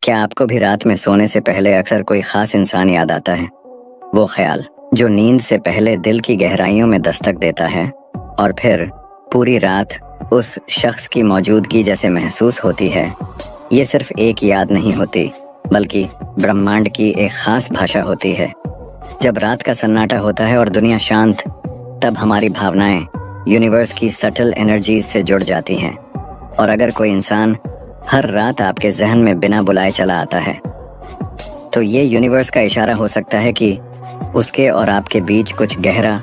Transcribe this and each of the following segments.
क्या आपको भी रात में सोने से पहले अक्सर कोई खास इंसान याद आता है? वो ख्याल जो नींद से पहले दिल की गहराइयों में दस्तक देता है और फिर पूरी रात उस शख्स की मौजूदगी जैसे महसूस होती है। ये सिर्फ एक याद नहीं होती, बल्कि ब्रह्मांड की एक खास भाषा होती है। जब रात का सन्नाटा होता है और दुनिया शांत, तब हमारी भावनाएं यूनिवर्स की सटल एनर्जीज से जुड़ जाती हैं। और अगर कोई इंसान हर रात आपके जहन में बिना बुलाए चला आता है, तो ये यूनिवर्स का इशारा हो सकता है कि उसके और आपके बीच कुछ गहरा,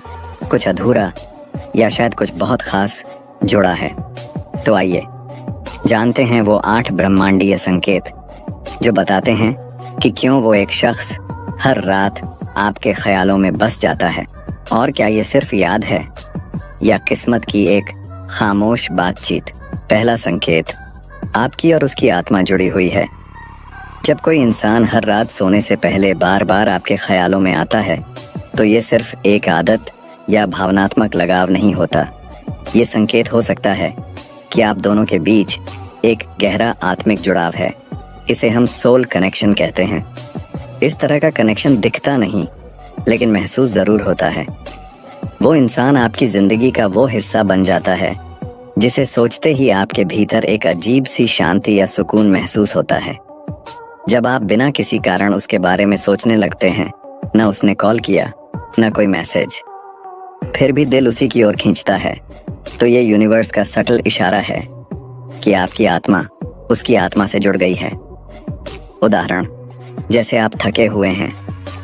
कुछ अधूरा या शायद कुछ बहुत खास जुड़ा है। तो आइए जानते हैं वो 8 ब्रह्मांडीय संकेत जो बताते हैं कि क्यों वो एक शख्स हर रात आपके ख्यालों में बस जाता है, और क्या ये सिर्फ याद है या किस्मत की एक खामोश बातचीत। पहला संकेत, आपकी और उसकी आत्मा जुड़ी हुई है। जब कोई इंसान हर रात सोने से पहले बार बार आपके ख्यालों में आता है, तो ये सिर्फ एक आदत या भावनात्मक लगाव नहीं होता। ये संकेत हो सकता है कि आप दोनों के बीच एक गहरा आत्मिक जुड़ाव है। इसे हम सोल कनेक्शन कहते हैं। इस तरह का कनेक्शन दिखता नहीं, लेकिन महसूस ज़रूर होता है। वो इंसान आपकी ज़िंदगी का वो हिस्सा बन जाता है जिसे सोचते ही आपके भीतर एक अजीब सी शांति या सुकून महसूस होता है। जब आप बिना किसी कारण उसके बारे में सोचने लगते हैं, न उसने कॉल किया, न कोई मैसेज, फिर भी दिल उसी की ओर खींचता है, तो ये यूनिवर्स का सटल इशारा है कि आपकी आत्मा उसकी आत्मा से जुड़ गई है। उदाहरण, जैसे आप थके हुए हैं,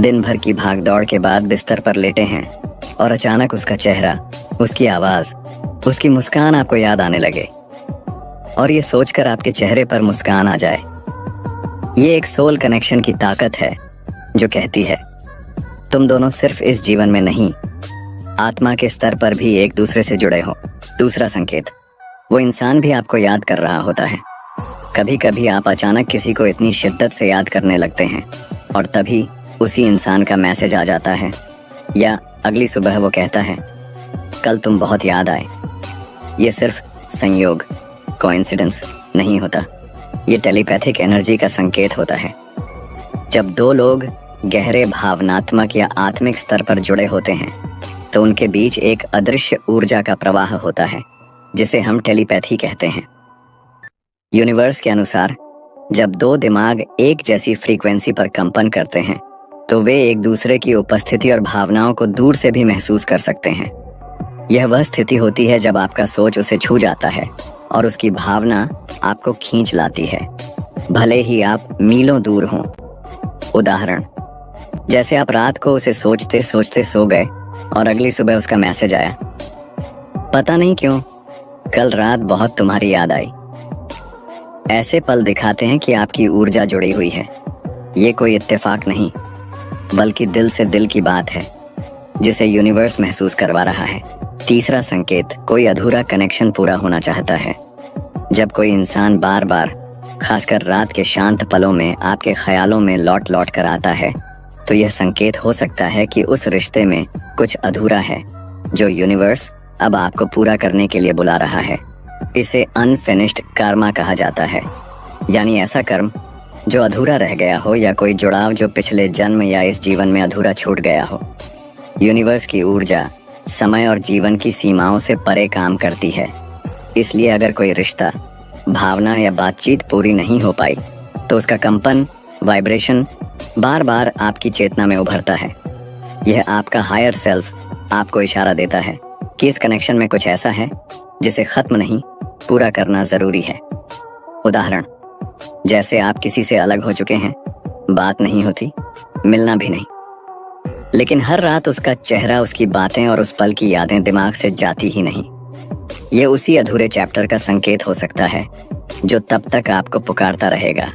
दिन भर की भागदौड़ के बाद बिस्तर पर लेटे हैं और अचानक उसका चेहरा, उसकी आवाज़, उसकी मुस्कान आपको याद आने लगे, और ये सोचकर आपके चेहरे पर मुस्कान आ जाए। ये एक सोल कनेक्शन की ताकत है जो कहती है तुम दोनों सिर्फ इस जीवन में नहीं, आत्मा के स्तर पर भी एक दूसरे से जुड़े हो। दूसरा संकेत, वो इंसान भी आपको याद कर रहा होता है। कभी कभी आप अचानक किसी को इतनी शिद्दत से याद करने लगते हैं और तभी उसी इंसान का मैसेज आ जाता है, या अगली सुबह वो कहता है कल तुम बहुत याद आए। ये सिर्फ संयोग, कोइंसिडेंस नहीं होता, ये टेलीपैथिक एनर्जी का संकेत होता है। जब दो लोग गहरे भावनात्मक या आत्मिक स्तर पर जुड़े होते हैं, तो उनके बीच एक अदृश्य ऊर्जा का प्रवाह होता है जिसे हम टेलीपैथी कहते हैं। यूनिवर्स के अनुसार जब दो दिमाग एक जैसी फ्रीक्वेंसी पर कंपन करते हैं, तो वे एक दूसरे की उपस्थिति और भावनाओं को दूर से भी महसूस कर सकते हैं। यह वह स्थिति होती है जब आपका सोच उसे छू जाता है और उसकी भावना आपको खींच लाती है, भले ही आप मीलों दूर हों। उदाहरण, जैसे आप रात को उसे सोचते सोचते सो गए और अगली सुबह उसका मैसेज आया, पता नहीं क्यों कल रात बहुत तुम्हारी याद आई। ऐसे पल दिखाते हैं कि आपकी ऊर्जा जुड़ी हुई है। ये कोई इत्तेफाक नहीं, बल्कि दिल से दिल की बात है जिसे यूनिवर्स महसूस करवा रहा है। तीसरा संकेत, कोई अधूरा कनेक्शन पूरा होना चाहता है। जब कोई इंसान बार बार, खासकर रात के शांत पलों में, आपके ख्यालों में लौट लौट कर आता है, तो यह संकेत हो सकता है कि उस रिश्ते में कुछ अधूरा है जो यूनिवर्स अब आपको पूरा करने के लिए बुला रहा है। इसे अनफिनिश्ड कर्मा कहा जाता है, यानी ऐसा कर्म जो अधूरा रह गया हो, या कोई जुड़ाव जो पिछले जन्म या इस जीवन में अधूरा छूट गया हो। यूनिवर्स की ऊर्जा समय और जीवन की सीमाओं से परे काम करती है, इसलिए अगर कोई रिश्ता, भावना या बातचीत पूरी नहीं हो पाई, तो उसका कंपन, वाइब्रेशन बार बार आपकी चेतना में उभरता है। यह आपका हायर सेल्फ आपको इशारा देता है कि इस कनेक्शन में कुछ ऐसा है जिसे खत्म नहीं, पूरा करना जरूरी है। उदाहरण, जैसे आप किसी से अलग हो चुके हैं, बात नहीं होती, मिलना भी नहीं, लेकिन हर रात उसका चेहरा, उसकी बातें और उस पल की यादें दिमाग से जाती ही नहीं। ये उसी अधूरे चैप्टर का संकेत हो सकता है जो तब तक आपको पुकारता रहेगा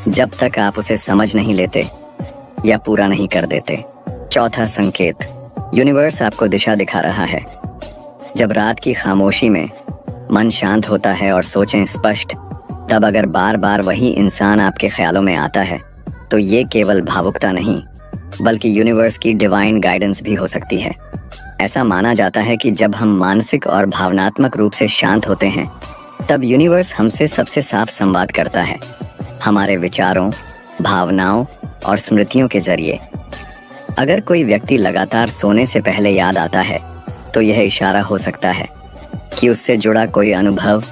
जब तक आप उसे समझ नहीं लेते या पूरा नहीं कर देते। चौथा संकेत, यूनिवर्स आपको दिशा दिखा रहा है। जब रात की खामोशी में मन शांत होता है और सोचें स्पष्ट, तब अगर बार बार वही इंसान आपके ख्यालों में आता है, तो ये केवल भावुकता नहीं, बल्कि यूनिवर्स की डिवाइन गाइडेंस भी हो सकती है। ऐसा माना जाता है कि जब हम मानसिक और भावनात्मक रूप से शांत होते हैं, तब यूनिवर्स हमसे सबसे साफ संवाद करता है। हमारे विचारों, भावनाओं और स्मृतियों के जरिए। अगर कोई व्यक्ति लगातार सोने से पहले याद आता है तो यह इशारा हो सकता है कि उससे जुड़ा कोई अनुभव,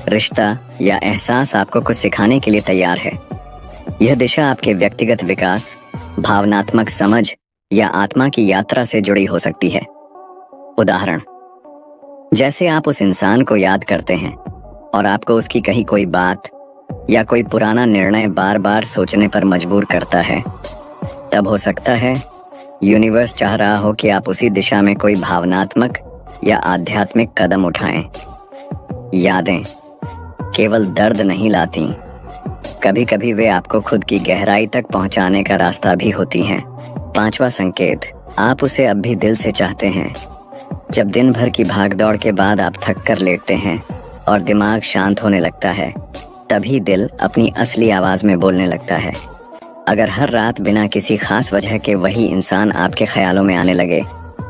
रिश्ता या एहसास आपको कुछ सिखाने के लिए तैयार है। यह दिशा आपके व्यक्तिगत विकास, भावनात्मक समझ या आत्मा की यात्रा से जुड़ी हो सकती है। उदाहरण, जैसे आप उस इंसान को याद करते हैं और आपको उसकी कही कोई बात या कोई पुराना निर्णय बार बार सोचने पर मजबूर करता है, तब हो सकता है यूनिवर्स चाह रहा हो कि आप उसी दिशा में कोई भावनात्मक या आध्यात्मिक कदम उठाएं। यादें केवल दर्द नहीं लाती, कभी कभी वे आपको खुद की गहराई तक पहुंचाने का रास्ता भी होती हैं। 5वां संकेत, आप उसे अब भी दिल से चाहते हैं। जब दिन भर की भागदौड़ के बाद आप थक कर लेटते हैं और दिमाग शांत होने लगता है, तभी दिल अपनी असली आवाज़ में बोलने लगता है। अगर हर रात बिना किसी खास वजह के वही इंसान आपके ख्यालों में आने लगे,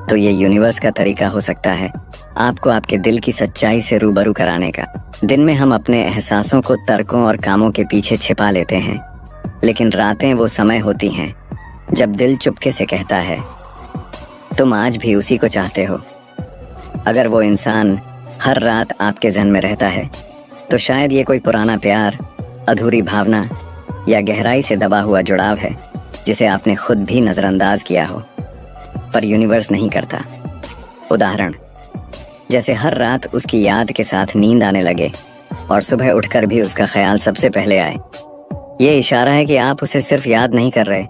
तो ये यूनिवर्स का तरीका हो सकता है आपको आपके दिल की सच्चाई से रूबरू कराने का। दिन में हम अपने एहसासों को तर्कों और कामों के पीछे छिपा लेते हैं, लेकिन रातें वो समय होती हैं जब दिल चुपके से कहता है, तुम आज भी उसी को चाहते हो। अगर वो इंसान हर रात आपके ज़हन में रहता है, तो शायद ये कोई पुराना प्यार, अधूरी भावना या गहराई से दबा हुआ जुड़ाव है जिसे आपने खुद भी नज़रअंदाज किया हो, पर यूनिवर्स नहीं करता। उदाहरण, जैसे हर रात उसकी याद के साथ नींद आने लगे और सुबह उठकर भी उसका ख्याल सबसे पहले आए। ये इशारा है कि आप उसे सिर्फ याद नहीं कर रहे,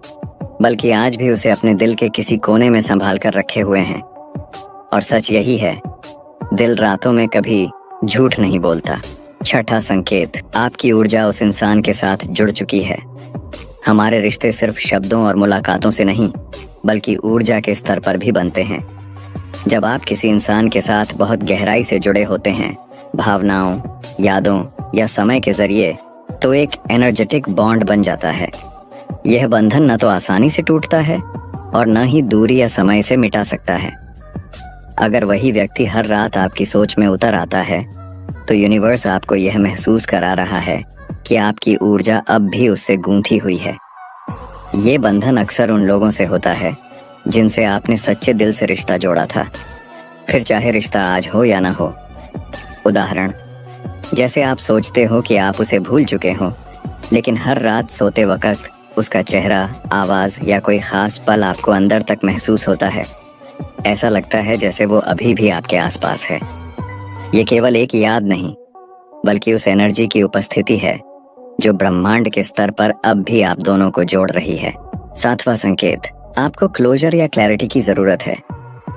बल्कि आज भी उसे अपने दिल के किसी कोने में संभाल कर रखे हुए हैं। और सच यही है, दिल रातों में कभी झूठ नहीं बोलता। 6वां संकेत, आपकी ऊर्जा उस इंसान के साथ जुड़ चुकी है। हमारे रिश्ते सिर्फ शब्दों और मुलाकातों से नहीं, बल्कि ऊर्जा के स्तर पर भी बनते हैं। जब आप किसी इंसान के साथ बहुत गहराई से जुड़े होते हैं, भावनाओं, यादों या समय के जरिए, तो एक एनर्जेटिक बॉन्ड बन जाता है। यह बंधन न तो आसानी से टूटता है और न ही दूरी या समय से मिटा सकता है। अगर वही व्यक्ति हर रात आपकी सोच में उतर आता है, तो यूनिवर्स आपको यह महसूस करा रहा है कि आपकी ऊर्जा अब भी उससे गूंथी हुई है। ये बंधन अक्सर उन लोगों से होता है जिनसे आपने सच्चे दिल से रिश्ता जोड़ा था, फिर चाहे रिश्ता आज हो या ना हो। उदाहरण, जैसे आप सोचते हो कि आप उसे भूल चुके हो, लेकिन हर रात सोते वक्त उसका चेहरा, आवाज़ या कोई ख़ास पल आपको अंदर तक महसूस होता है। ऐसा लगता है जैसे वो अभी भी आपके आसपास है। ये केवल एक याद नहीं, बल्कि उस एनर्जी की उपस्थिति है जो ब्रह्मांड के स्तर पर अब भी आप दोनों को जोड़ रही है। 7वां संकेत, आपको क्लोजर या क्लैरिटी की ज़रूरत है।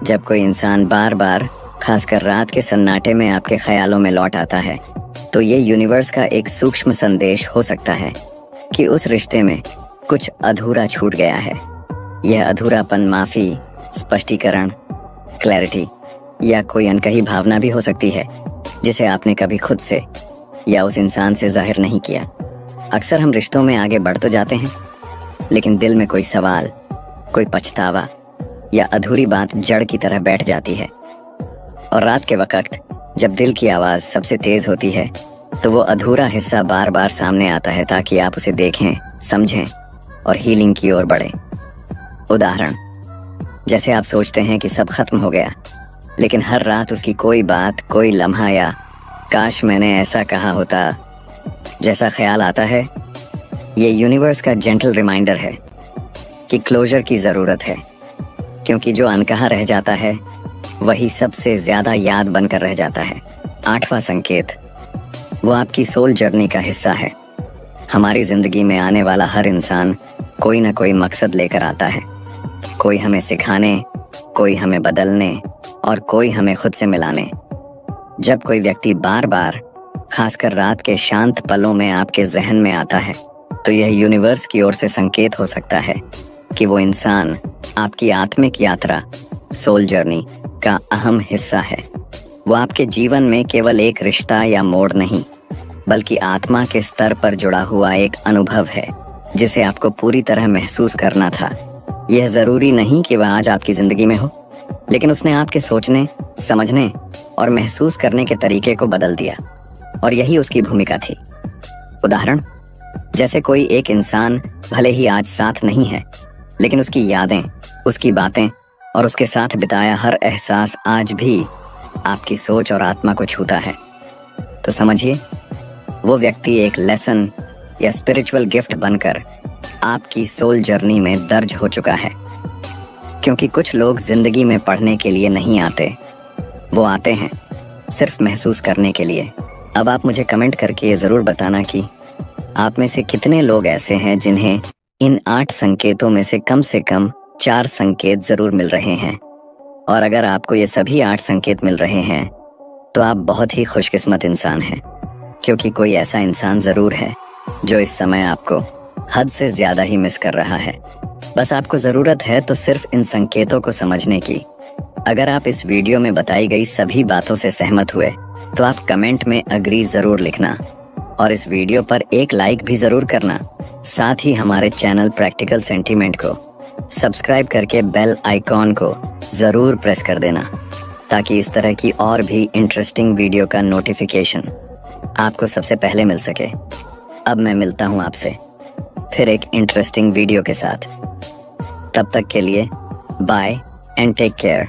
जब कोई इंसान बार बार, खासकर रात के सन्नाटे में आपके ख्यालों में लौट आता है, तो ये यूनिवर्स का एक सूक्ष्म संदेश हो सकता है कि उस रिश्ते में कुछ अधूरा छूट गया है। यह अधूरापन माफ़ी, स्पष्टीकरण, क्लैरिटी या कोई अनकही भावना भी हो सकती है जिसे आपने कभी खुद से या उस इंसान से जाहिर नहीं किया। अक्सर हम रिश्तों में आगे बढ़ तो जाते हैं, लेकिन दिल में कोई सवाल, कोई पछतावा या अधूरी बात जड़ की तरह बैठ जाती है। और रात के वक्त जब दिल की आवाज़ सबसे तेज़ होती है, तो वो अधूरा हिस्सा बार बार सामने आता है ताकि आप उसे देखें, समझें और हीलिंग की ओर बढ़ें। उदाहरण, जैसे आप सोचते हैं कि सब खत्म हो गया, लेकिन हर रात उसकी कोई बात, कोई लम्हा या काश मैंने ऐसा कहा होता जैसा ख्याल आता है। ये यूनिवर्स का जेंटल रिमाइंडर है कि क्लोजर की ज़रूरत है, क्योंकि जो अनकहा रह जाता है वही सबसे ज़्यादा याद बनकर रह जाता है। 8वां संकेत, वो आपकी सोल जर्नी का हिस्सा है। हमारी ज़िंदगी में आने वाला हर इंसान कोई ना कोई मकसद लेकर आता है। कोई हमें सिखाने, कोई हमें बदलने और कोई हमें खुद से मिलाने। जब कोई व्यक्ति बार बार, खासकर रात के शांत पलों में आपके जहन में आता है, तो यह यूनिवर्स की ओर से संकेत हो सकता है कि वो इंसान आपकी आत्मिक यात्रा, सोल जर्नी का अहम हिस्सा है। वो आपके जीवन में केवल एक रिश्ता या मोड़ नहीं, बल्कि आत्मा के स्तर पर जुड़ा हुआ एक अनुभव है जिसे आपको पूरी तरह महसूस करना था। यह ज़रूरी नहीं कि वह आज आपकी ज़िंदगी में हो, लेकिन उसने आपके सोचने, समझने और महसूस करने के तरीके को बदल दिया, और यही उसकी भूमिका थी। उदाहरण, जैसे कोई एक इंसान भले ही आज साथ नहीं है, लेकिन उसकी यादें, उसकी बातें और उसके साथ बिताया हर एहसास आज भी आपकी सोच और आत्मा को छूता है। तो समझिए, वो व्यक्ति एक लेसन या स्पिरिचुअल गिफ्ट बनकर आपकी सोल जर्नी में दर्ज हो चुका है। क्योंकि कुछ लोग जिंदगी में पढ़ने के लिए नहीं आते, वो आते हैं सिर्फ महसूस करने के लिए। अब आप मुझे कमेंट करके ये ज़रूर बताना कि आप में से कितने लोग ऐसे हैं जिन्हें इन 8 संकेतों में से कम 4 संकेत ज़रूर मिल रहे हैं। और अगर आपको ये सभी 8 संकेत मिल रहे हैं तो आप बहुत ही खुशकिस्मत इंसान हैं, क्योंकि कोई ऐसा इंसान ज़रूर है जो इस समय आपको हद से ज़्यादा ही मिस कर रहा है। बस आपको ज़रूरत है तो सिर्फ इन संकेतों को समझने की। अगर आप इस वीडियो में बताई गई सभी बातों से सहमत हुए तो आप कमेंट में अग्री ज़रूर लिखना और इस वीडियो पर एक लाइक भी ज़रूर करना। साथ ही हमारे चैनल प्रैक्टिकल सेंटीमेंट को सब्सक्राइब करके बेल आइकॉन को ज़रूर प्रेस कर देना, ताकि इस तरह की और भी इंटरेस्टिंग वीडियो का नोटिफिकेशन आपको सबसे पहले मिल सके। अब मैं मिलता हूँ आपसे फिर एक इंटरेस्टिंग वीडियो के साथ। तब तक के लिए बाय एंड टेक केयर।